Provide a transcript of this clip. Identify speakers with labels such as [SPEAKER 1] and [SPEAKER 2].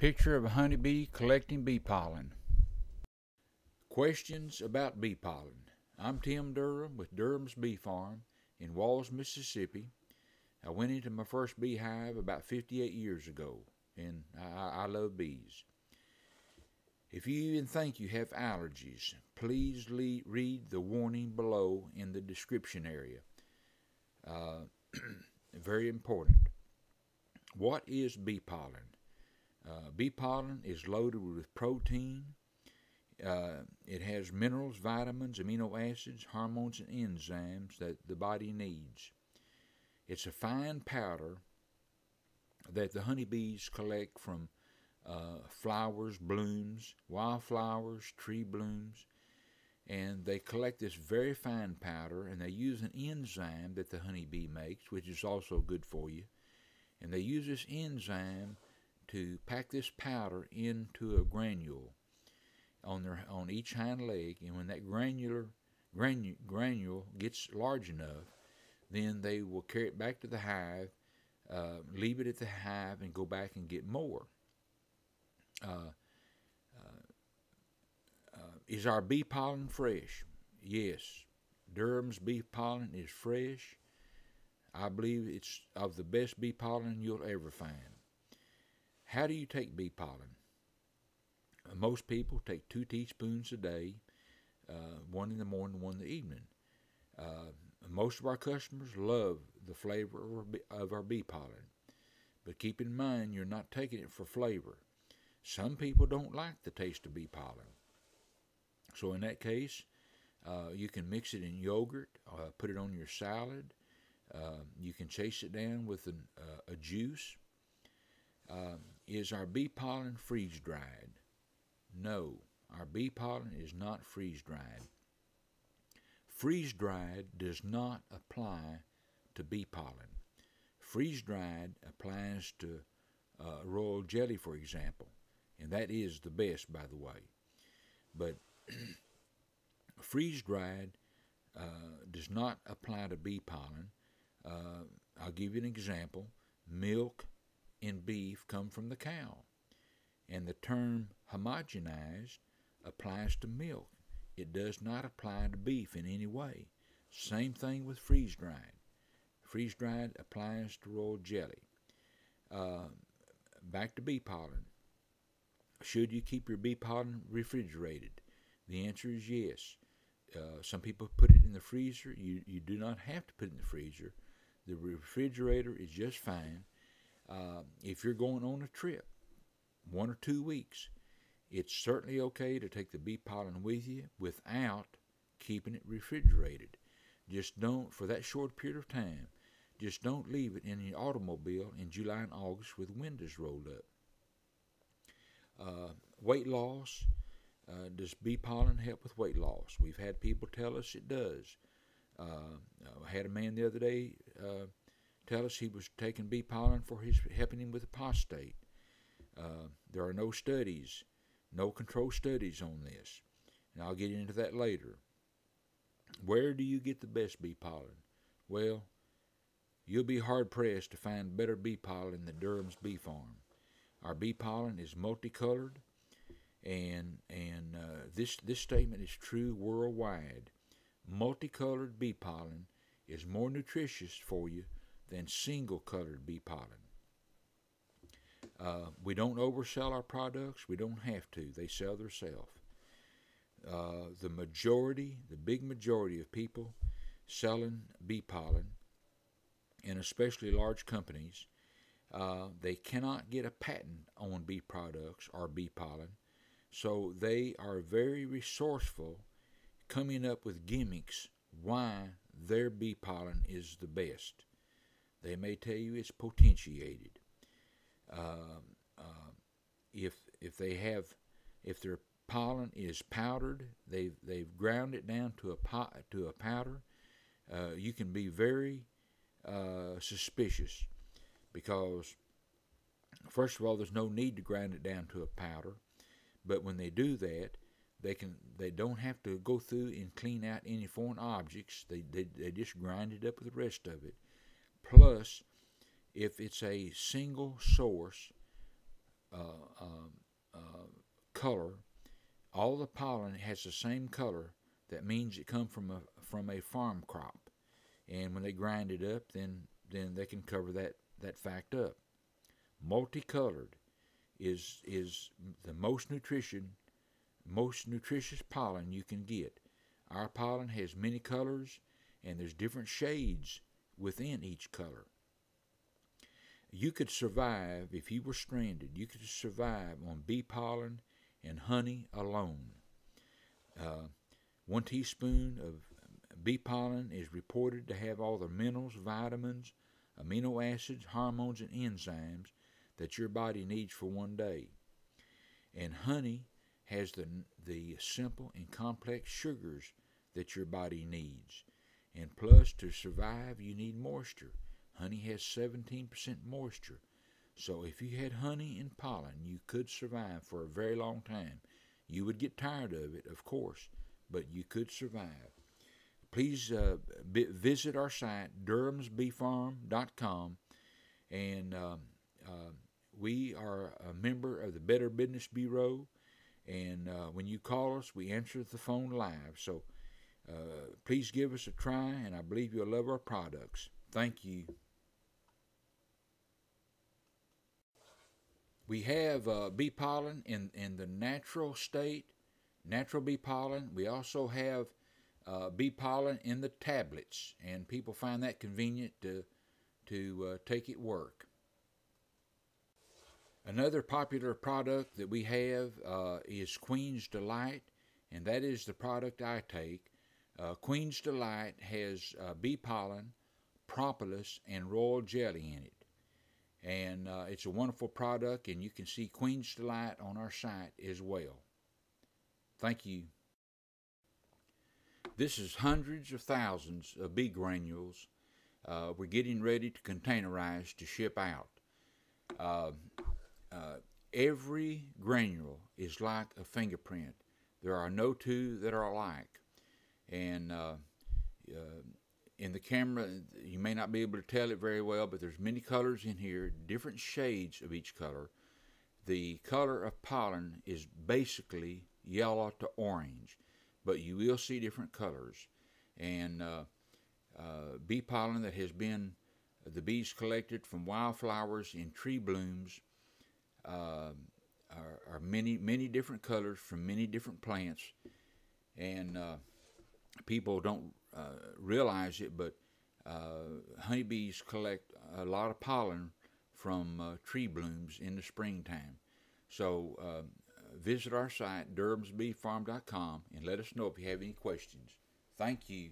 [SPEAKER 1] Picture of a honeybee collecting bee pollen. Questions about bee pollen. I'm Tim Durham with Durham's Bee Farm in Walls, Mississippi. I went into my first beehive about 58 years ago, and I love bees. If you even think you have allergies, please read the warning below in the description area. Very important. What is bee pollen? Bee pollen is loaded with protein. It has minerals, vitamins, amino acids, hormones, and enzymes that the body needs. It's a fine powder that the honeybees collect from flowers, blooms, wildflowers, tree blooms, and they collect this very fine powder, and they use an enzyme that the honeybee makes, which is also good for you. And they use this enzyme to pack this powder into a granule on each hind leg, and when that granule gets large enough, then they will carry it back to the hive, leave it at the hive, and go back and get more. Is our bee pollen fresh? Yes. Durham's bee pollen is fresh. I believe it's of the best bee pollen you'll ever find. How do you take bee pollen? Most people take 2 teaspoons a day, one in the morning, one in the evening. Most of our customers love the flavor of our bee pollen, but keep in mind you're not taking it for flavor. Some people don't like the taste of bee pollen. So in that case, you can mix it in yogurt, put it on your salad. You can chase it down with a juice. Is our bee pollen freeze-dried? No, our bee pollen is not freeze-dried. Freeze-dried does not apply to bee pollen. Freeze-dried applies to royal jelly, for example, and that is the best, by the way. But freeze-dried does not apply to bee pollen. I'll give you an example. Milk and beef come from the cow, and the term homogenized applies to milk. It does not apply to beef in any way. Same thing with freeze-dried. Freeze-dried applies to royal jelly. Back to bee pollen. Should you keep your bee pollen refrigerated? The answer is yes. Some people put it in the freezer. You do not have to put it in the freezer. The refrigerator is just fine. If you're going on a trip, 1 or 2 weeks, it's certainly okay to take the bee pollen with you without keeping it refrigerated. Just don't, for that short period of time, just don't leave it in your automobile in July and August with windows rolled up. Weight loss. Does bee pollen help with weight loss? We've had people tell us it does. I had a man the other day tell us he was taking bee pollen for helping him with apostate. There are no studies, no control studies on this, and I'll get into that later. Where do you get the best bee pollen? Well, you'll be hard-pressed to find better bee pollen than Durham's Bee Farm. Our bee pollen is multicolored, and this statement is true worldwide. Multicolored bee pollen is more nutritious for you than single-colored bee pollen. We don't oversell our products. We don't have to. They sell themselves. The big majority of people selling bee pollen, and especially large companies, they cannot get a patent on bee products or bee pollen, so they are very resourceful coming up with gimmicks why their bee pollen is the best. They may tell you it's potentiated. If their pollen is powdered, they've ground it down to a powder. You can be very suspicious, because first of all, there's no need to grind it down to a powder. But when they do that, they don't have to go through and clean out any foreign objects. They just grind it up with the rest of it. Plus, if it's a single source color. All the pollen has the same color. That means it comes from a farm crop, and when they grind it up, then they can cover that fact up. Multicolored is the most nutritious pollen you can get. Our pollen has many colors, and there's different shades within each color. You could survive, if you were stranded, you could survive on bee pollen and honey alone. 1 teaspoon of bee pollen is reported to have all the minerals, vitamins, amino acids, hormones, and enzymes that your body needs for one day. And honey has the simple and complex sugars that your body needs. And plus, to survive, you need moisture. Honey has 17% moisture. So if you had honey and pollen, you could survive for a very long time. You would get tired of it, of course, but you could survive. Please visit our site, durhamsbeefarm.com, and we are a member of the Better Business Bureau, and when you call us, we answer the phone live. So please give us a try, and I believe you'll love our products. Thank you. We have bee pollen in the natural state, natural bee pollen. We also have bee pollen in the tablets, and people find that convenient to take at work. Another popular product that we have is Queen's Delight, and that is the product I take. Queen's Delight has bee pollen, propolis, and royal jelly in it. And it's a wonderful product, and you can see Queen's Delight on our site as well. Thank you. This is hundreds of thousands of bee granules we're getting ready to containerize to ship out. Every granule is like a fingerprint. There are no two that are alike. And in the camera, you may not be able to tell it very well, but there's many colors in here, different shades of each color. The color of pollen is basically yellow to orange, but you will see different colors. And bee pollen that has been the bees collected from wildflowers in tree blooms are many different colors from many different plants. And people don't realize it, but honeybees collect a lot of pollen from tree blooms in the springtime. So visit our site, durhamsbeefarm.com, and let us know if you have any questions. Thank you.